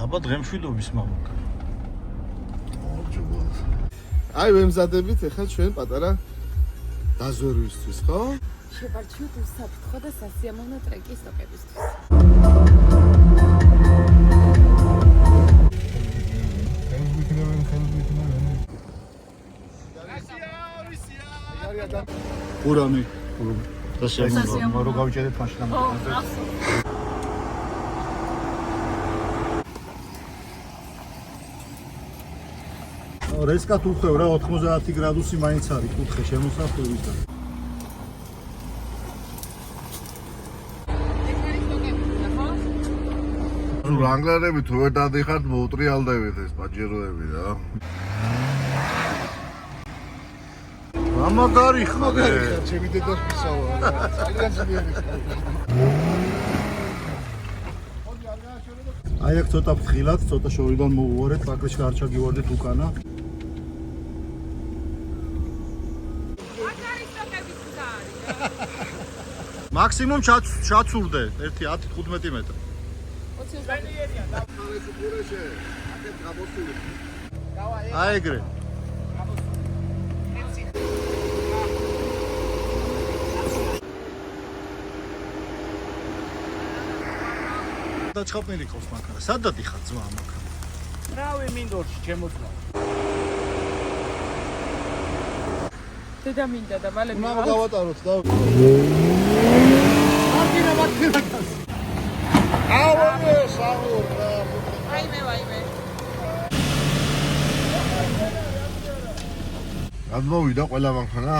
აბა დღემშვიდობის მამაკა. აი ვემზადებით ახლა ჩვენ პატარა დაზვერვისთვის, ხო? შევარჩიოთ უსაფრთხო და სასიამოვნო ტრეკის სტოპებისთვის. ყურამი. სასიამოვნო. რო გავიჭერეთ მაშინ. რესკათ უხვევ რა 90 გრადუსი მაინც არის კუთხე შემოსახულიდან. რანგლერები თუ ვერ დადიხართ მოუტრიალდებით ეს პაჯეროები რა. მაგარი ხარ. ჩემი დედას მისავა რა. ძალიან ძლიერი ხარ. აი აქ ცოტა ფხილად, ცოტა შორიდან მოუვარეთ, პაკრიშკა არ ჩაგივარდეთ უკანა. მაქსიმუმ ჩაცურდე 1-10-15 მეტრი. 20 მეტრია. აი ეგრე. და ჩხოპნილი ყავს მანქანა. სად დადიხარ ძმა მანქანა? რავი მინდორში ჩემოწვა. დედა მინდა და მალე უნდა გავატაროთ და აიმე. გადმოვიდა ყველა მანქანა?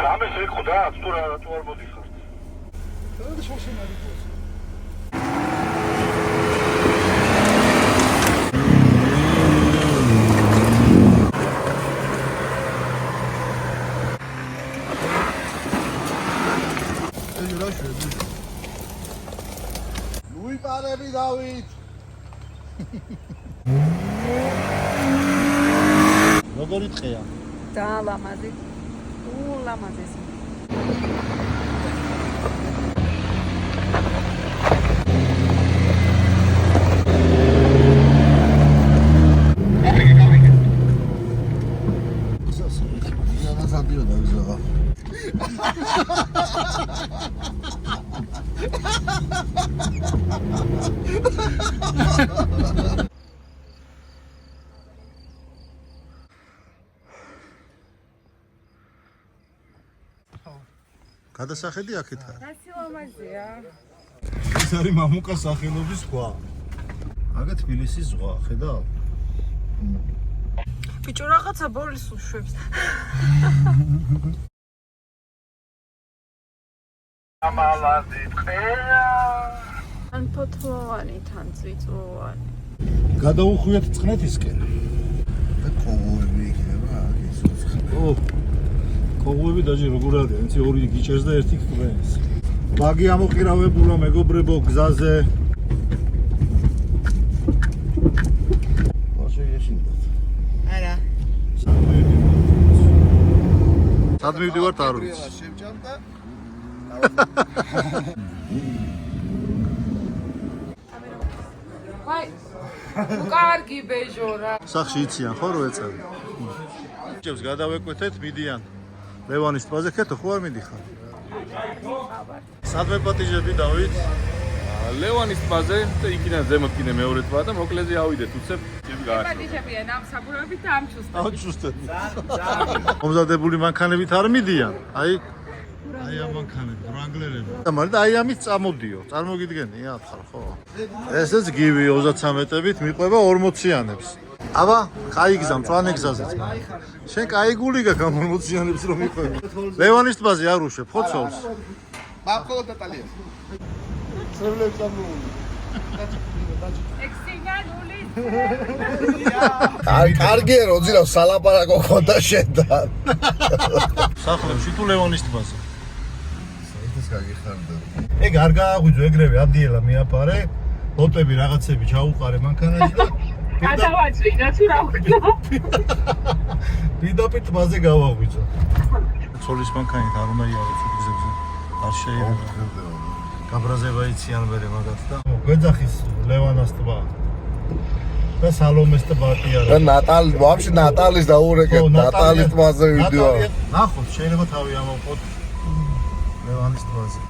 რამე შეხვდა თუ არ მოდიხართ. ლუიპარები დავით. როგორი ტყეა? ძალიან ლამაზი. ლამაზი. გადასახედი აქეთ არის. რაცი ლამაზია. ეს არის მამუკას სახელობის ზღვა. აგა თბილისის ზღვა, ხედავ? ბიჭო რაღაცა ბოლის უშვებს. ამალადი ყეა. ან ფოთლოვანი, თან წიწვოვანი. გადაუხვიეთ წყნეთისკენ. და კოღოები იქნება აქ ეს უცხო. ო კოღოები დაჟე როგორ არის? იცი ორი გიჭერს და ერთი კვენს. ბაგი ამოყირავებულა მეგობრებო გზაზე. ვაშე ეშინდათ. არა. სად მივდივართ არ ვიცი. შევჭამდა. ვაი. უკარგი ბეჟორა. სახში იციან ხო რო ეწევი. ჭებს გადავეკვეთეთ მიდიან. ლევანის ტბაზე ქეთო ხო არ მიდიხარ? სად მეპატიჟები დავით? ლევანის ტბაზე და იქიდან ზემოთ კიდე მეორე ტბა და მოკლეზე ავიდეთ უცებ ჩემ გააჩვენა. პატიჟებიან ამ საბურავით და ამ ჩუსტებით. აუ ჩუსტად. მომზადებული მანქანებით არ მიდიან. აი ამ მანქანები, რანგლერები. და მაგრამ აი ამით წამოდიო. წარმოგიდგენია ახლა ხო? ესეც გივი 33-ებით მიყვება 40-იანებს. აბა, კაი გზა, მწვანე გზაზეც. შენ კაი გული გაქვს 40-იანებს რომ მიყვება. ლევანის ტბაზე არ უშვებ, ხო ცოლს? მაფხოლო დატალია. ცევლებს ამოული. ექსინანული. კარგია რო ძილავ სალაპარაკო ხონდა შენთან. სახლებში თუ ლევანის ტბაზე. საერთოდ გაგიხარდა. ეგ არ გააღვიძო ეგრევე ადიელა მიაფარე, ლოტები რაღაცები ჩაუყარე მანქანაში და გადავაწვინა თუ რა ვქნა. პირდაპირ ტბაზე გავაღვიძო. ცოლის მანქანით არ უნდა იაროს უგზებზე. არ შეიძლება. გაბრაზება იციან მერე მაგათ და გვეძახის ლევანას ტბა და სალომეს ტბატი და არის. ნატალი, ვაფშე ნატალის დაურეკეთ, ნატალის ტბაზე ვიდეო. ნახოთ, შეიძლება თავი ამოვყოთ ლევანის ტბაზე.